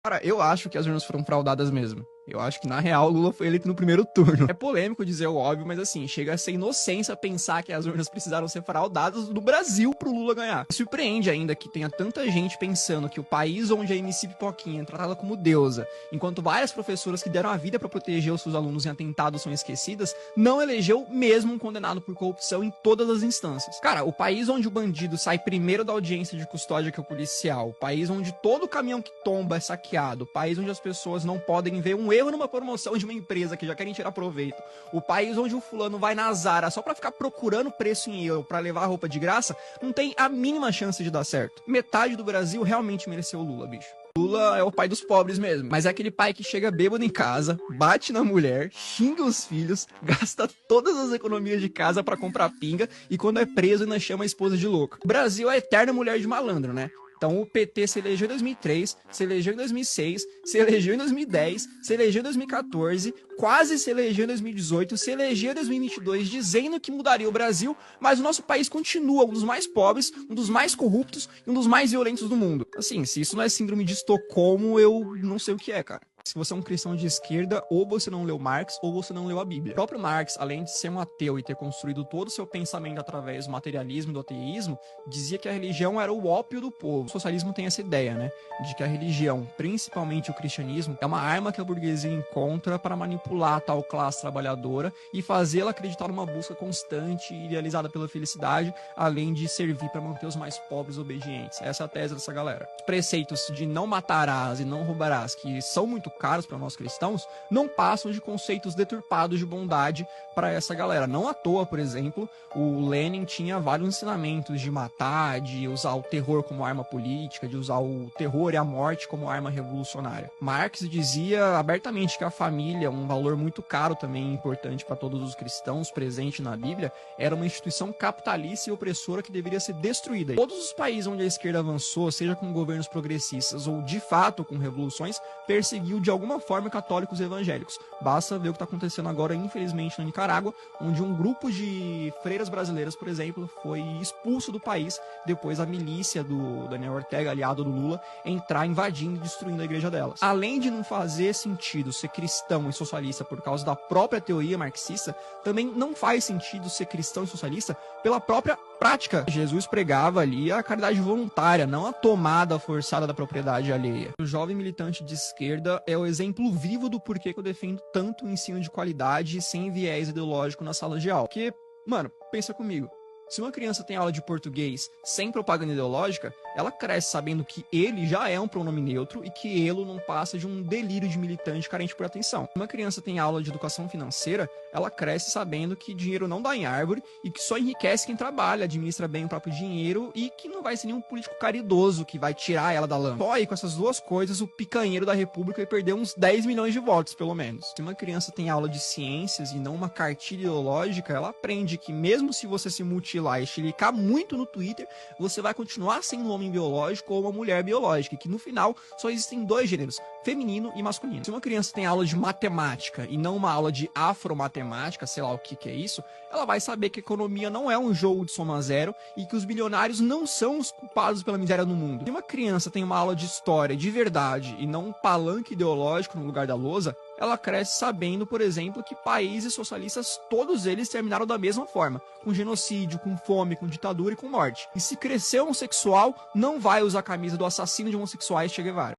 Cara, eu acho que as urnas foram fraudadas mesmo. Eu acho que, na real, o Lula foi eleito no primeiro turno. É polêmico dizer o óbvio, mas assim, chega a ser inocência pensar que as urnas precisaram ser fraudadas no Brasil pro Lula ganhar. Surpreende ainda que tenha tanta gente pensando que o país onde a MC Pipoquinha é tratada como deusa, enquanto várias professoras que deram a vida pra proteger os seus alunos em atentados são esquecidas, não elegeu mesmo um condenado por corrupção em todas as instâncias. Cara, o país onde o bandido sai primeiro da audiência de custódia que é o policial, o país onde todo caminhão que tomba é saqueado, o país onde as pessoas não podem ver um erro numa promoção de uma empresa que já querem tirar proveito, o país onde o fulano vai na Zara só pra ficar procurando preço em euro pra levar a roupa de graça, não tem a mínima chance de dar certo. Metade do Brasil realmente mereceu o Lula, bicho. Lula é o pai dos pobres mesmo, mas é aquele pai que chega bêbado em casa, bate na mulher, xinga os filhos, gasta todas as economias de casa pra comprar pinga e quando é preso ainda chama a esposa de louca. O Brasil é a eterna mulher de malandro, né? Então o PT se elegeu em 2003, se elegeu em 2006, se elegeu em 2010, se elegeu em 2014, quase se elegeu em 2018, se elegeu em 2022 dizendo que mudaria o Brasil, mas o nosso país continua um dos mais pobres, um dos mais corruptos e um dos mais violentos do mundo. Assim, se isso não é síndrome de Estocolmo, eu não sei o que é, cara. Se você é um cristão de esquerda, ou você não leu Marx, ou você não leu a Bíblia. O próprio Marx, além de ser um ateu e ter construído todo o seu pensamento através do materialismo e do ateísmo, dizia que a religião era o ópio do povo. O socialismo tem essa ideia, né? De que a religião, principalmente o cristianismo, é uma arma que a burguesia encontra para manipular a tal classe trabalhadora e fazê-la acreditar numa busca constante e idealizada pela felicidade, além de servir para manter os mais pobres obedientes. Essa é a tese dessa galera. Os preceitos de não matarás e não roubarás, que são muito caros para nós cristãos, não passam de conceitos deturpados de bondade para essa galera. Não à toa, por exemplo, o Lenin tinha vários ensinamentos de matar, de usar o terror como arma política, de usar o terror e a morte como arma revolucionária. Marx dizia abertamente que a família, um valor muito caro também importante para todos os cristãos presente na Bíblia, era uma instituição capitalista e opressora que deveria ser destruída. Todos os países onde a esquerda avançou, seja com governos progressistas ou de fato com revoluções, perseguiu de alguma forma católicos e evangélicos. Basta ver o que está acontecendo agora, infelizmente, na Nicarágua, onde um grupo de freiras brasileiras, por exemplo, foi expulso do país depois a milícia do Daniel Ortega, aliado do Lula, entrar invadindo e destruindo a igreja delas. Além de não fazer sentido ser cristão e socialista por causa da própria teoria marxista, também não faz sentido ser cristão e socialista pela própria prática. Jesus pregava ali a caridade voluntária, não a tomada forçada da propriedade alheia. O jovem militante de esquerda é o exemplo vivo do porquê que eu defendo tanto o ensino de qualidade sem viés ideológico na sala de aula. Porque, mano, pensa comigo. Se uma criança tem aula de português sem propaganda ideológica, ela cresce sabendo que ele já é um pronome neutro e que ele não passa de um delírio de militante carente por atenção. Se uma criança tem aula de educação financeira, ela cresce sabendo que dinheiro não dá em árvore e que só enriquece quem trabalha, administra bem o próprio dinheiro e que não vai ser nenhum político caridoso que vai tirar ela da lama. Só aí com essas duas coisas, o picanheiro da república vai perder uns 10 milhões de votos, pelo menos. Se uma criança tem aula de ciências e não uma cartilha ideológica, ela aprende que mesmo se você se mutilar e chilicar muito no Twitter, você vai continuar sendo um homem biológico ou uma mulher biológica, e que no final só existem dois gêneros, feminino e masculino. Se uma criança tem aula de matemática e não uma aula de afromatemática, sei lá o que é isso, ela vai saber que a economia não é um jogo de soma zero e que os bilionários não são os culpados pela miséria no mundo. Se uma criança tem uma aula de história de verdade e não um palanque ideológico no lugar da lousa, ela cresce sabendo, por exemplo, que países socialistas, todos eles terminaram da mesma forma, com genocídio, com fome, com ditadura e com morte. E se crescer homossexual, não vai usar a camisa do assassino de homossexuais Che Guevara.